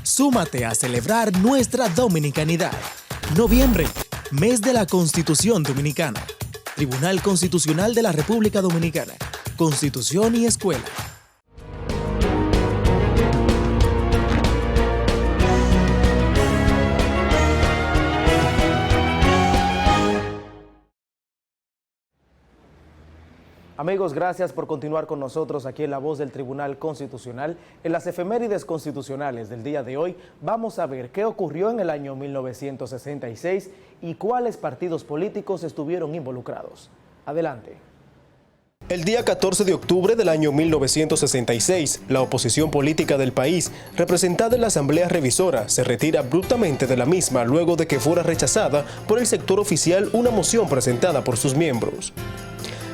Súmate a celebrar nuestra dominicanidad. Noviembre, mes de la Constitución Dominicana. Tribunal Constitucional de la República Dominicana. Constitución y Escuela. Amigos, gracias por continuar con nosotros aquí en La Voz del Tribunal Constitucional. En las efemérides constitucionales del día de hoy vamos a ver qué ocurrió en el año 1966 y cuáles partidos políticos estuvieron involucrados. Adelante. El día 14 de octubre del año 1966, la oposición política del país, representada en la Asamblea Revisora, se retira abruptamente de la misma luego de que fuera rechazada por el sector oficial una moción presentada por sus miembros.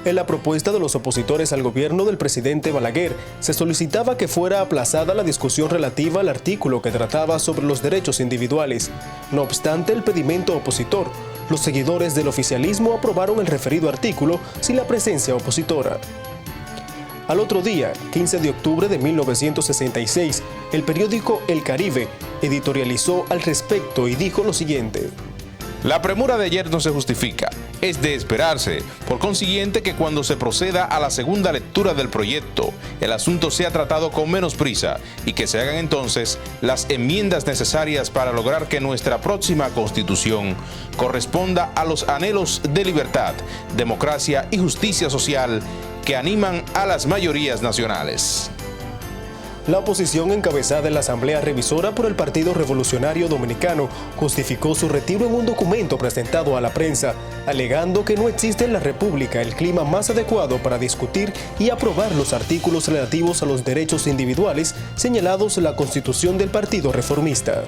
En la propuesta de los opositores al gobierno del presidente Balaguer, se solicitaba que fuera aplazada la discusión relativa al artículo que trataba sobre los derechos individuales. No obstante el pedimento opositor, los seguidores del oficialismo aprobaron el referido artículo sin la presencia opositora. Al otro día, 15 de octubre de 1966, el periódico El Caribe editorializó al respecto y dijo lo siguiente: La premura de ayer no se justifica, es de esperarse, por consiguiente que cuando se proceda a la segunda lectura del proyecto, el asunto sea tratado con menos prisa y que se hagan entonces las enmiendas necesarias para lograr que nuestra próxima Constitución corresponda a los anhelos de libertad, democracia y justicia social que animan a las mayorías nacionales. La oposición encabezada en la Asamblea Revisora por el Partido Revolucionario Dominicano justificó su retiro en un documento presentado a la prensa, alegando que no existe en la República el clima más adecuado para discutir y aprobar los artículos relativos a los derechos individuales señalados en la Constitución del Partido Reformista.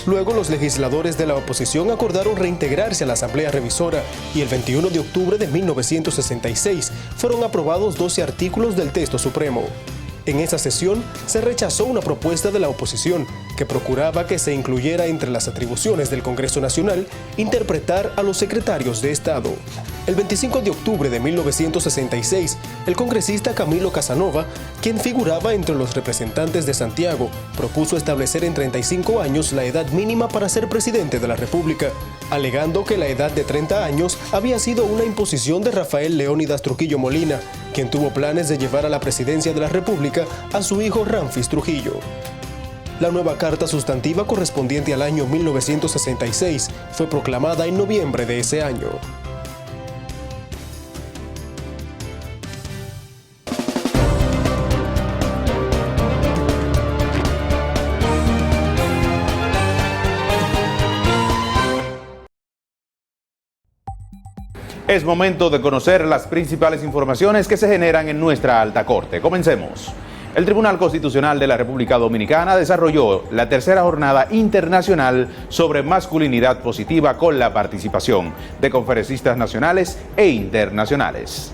Luego, los legisladores de la oposición acordaron reintegrarse a la Asamblea Revisora y el 21 de octubre de 1966 fueron aprobados 12 artículos del texto supremo. En esa sesión se rechazó una propuesta de la oposición que procuraba que se incluyera entre las atribuciones del Congreso Nacional interpretar a los secretarios de Estado. El 25 de octubre de 1966, el congresista Camilo Casanova, quien figuraba entre los representantes de Santiago, propuso establecer en 35 años la edad mínima para ser presidente de la República, alegando que la edad de 30 años había sido una imposición de Rafael Leónidas Trujillo Molina, quien tuvo planes de llevar a la presidencia de la República a su hijo Ramfis Trujillo. La nueva carta sustantiva correspondiente al año 1966 fue proclamada en noviembre de ese año. Es momento de conocer las principales informaciones que se generan en nuestra alta corte. Comencemos. El Tribunal Constitucional de la República Dominicana desarrolló la tercera jornada internacional sobre masculinidad positiva con la participación de conferencistas nacionales e internacionales.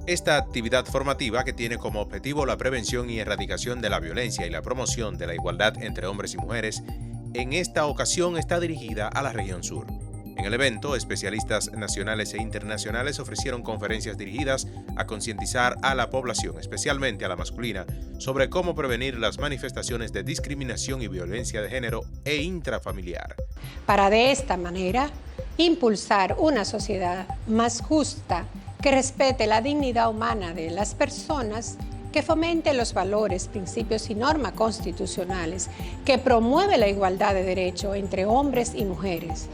Esta actividad formativa, que tiene como objetivo la prevención y erradicación de la violencia y la promoción de la igualdad entre hombres y mujeres, en esta ocasión está dirigida a la región sur. En el evento, especialistas nacionales e internacionales ofrecieron conferencias dirigidas a concientizar a la población, especialmente a la masculina, sobre cómo prevenir las manifestaciones de discriminación y violencia de género e intrafamiliar. Para de esta manera impulsar una sociedad más justa, que respete la dignidad humana de las personas, que fomente los valores, principios y normas constitucionales, que promueve la igualdad de derechos entre hombres y mujeres.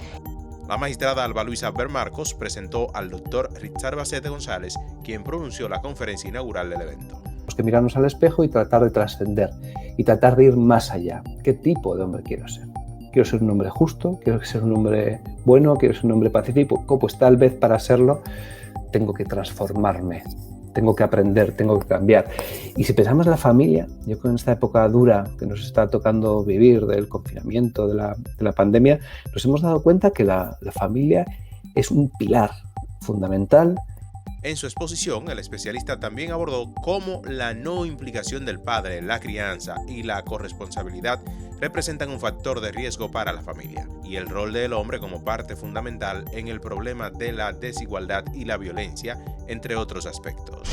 La magistrada Alba Luisa Bermarcos presentó al doctor Richard Bacete González, quien pronunció la conferencia inaugural del evento. Tenemos que mirarnos al espejo y tratar de trascender y tratar de ir más allá. ¿Qué tipo de hombre quiero ser? ¿Quiero ser un hombre justo? ¿Quiero ser un hombre bueno? ¿Quiero ser un hombre pacífico? Pues tal vez para serlo tengo que transformarme, tengo que aprender, tengo que cambiar. Y si pensamos en la familia, yo creo que en esta época dura que nos está tocando vivir del confinamiento, de la pandemia, nos hemos dado cuenta que la familia es un pilar fundamental. En su exposición, el especialista también abordó cómo la no implicación del padre en la crianza y la corresponsabilidad representan un factor de riesgo para la familia, y el rol del hombre como parte fundamental en el problema de la desigualdad y la violencia, entre otros aspectos.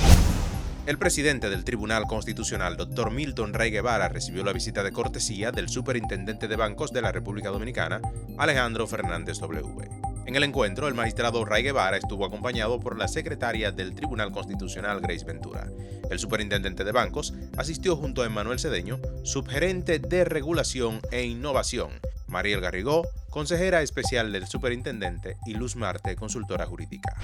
El presidente del Tribunal Constitucional, Dr. Milton Rey Guevara, recibió la visita de cortesía del superintendente de bancos de la República Dominicana, Alejandro Fernández W. En el encuentro, el magistrado Rey Guevara estuvo acompañado por la secretaria del Tribunal Constitucional, Grace Ventura. El superintendente de bancos asistió junto a Emmanuel Cedeño, subgerente de Regulación e Innovación, Mariel Garrigó, consejera especial del superintendente, y Luz Marte, consultora jurídica.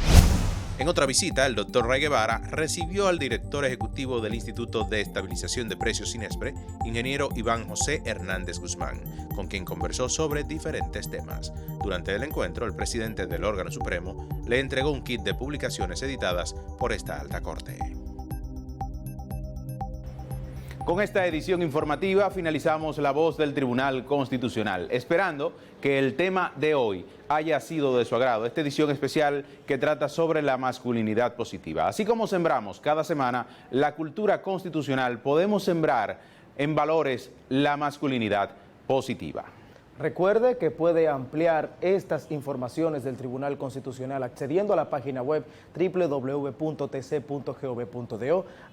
En otra visita, el doctor Ray Guevara recibió al director ejecutivo del Instituto de Estabilización de Precios INESPRE, ingeniero Iván José Hernández Guzmán, con quien conversó sobre diferentes temas. Durante el encuentro, el presidente del órgano supremo le entregó un kit de publicaciones editadas por esta alta corte. Con esta edición informativa finalizamos La Voz del Tribunal Constitucional, esperando que el tema de hoy haya sido de su agrado, esta edición especial que trata sobre la masculinidad positiva. Así como sembramos cada semana la cultura constitucional, podemos sembrar en valores la masculinidad positiva. Recuerde que puede ampliar estas informaciones del Tribunal Constitucional accediendo a la página web www.tc.gov.do,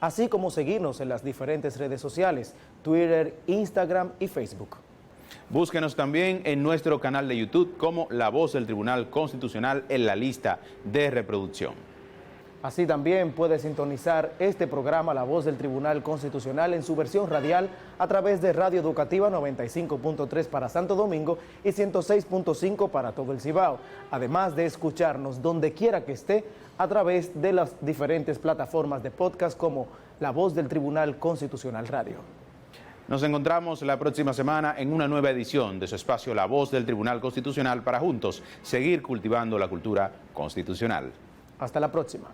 así como seguirnos en las diferentes redes sociales, Twitter, Instagram y Facebook. Búsquenos también en nuestro canal de YouTube como La Voz del Tribunal Constitucional en la lista de reproducción. Así también puede sintonizar este programa La Voz del Tribunal Constitucional en su versión radial a través de Radio Educativa 95.3 para Santo Domingo y 106.5 para todo el Cibao, además de escucharnos donde quiera que esté a través de las diferentes plataformas de podcast como La Voz del Tribunal Constitucional Radio. Nos encontramos la próxima semana en una nueva edición de su espacio La Voz del Tribunal Constitucional para juntos seguir cultivando la cultura constitucional. Hasta la próxima.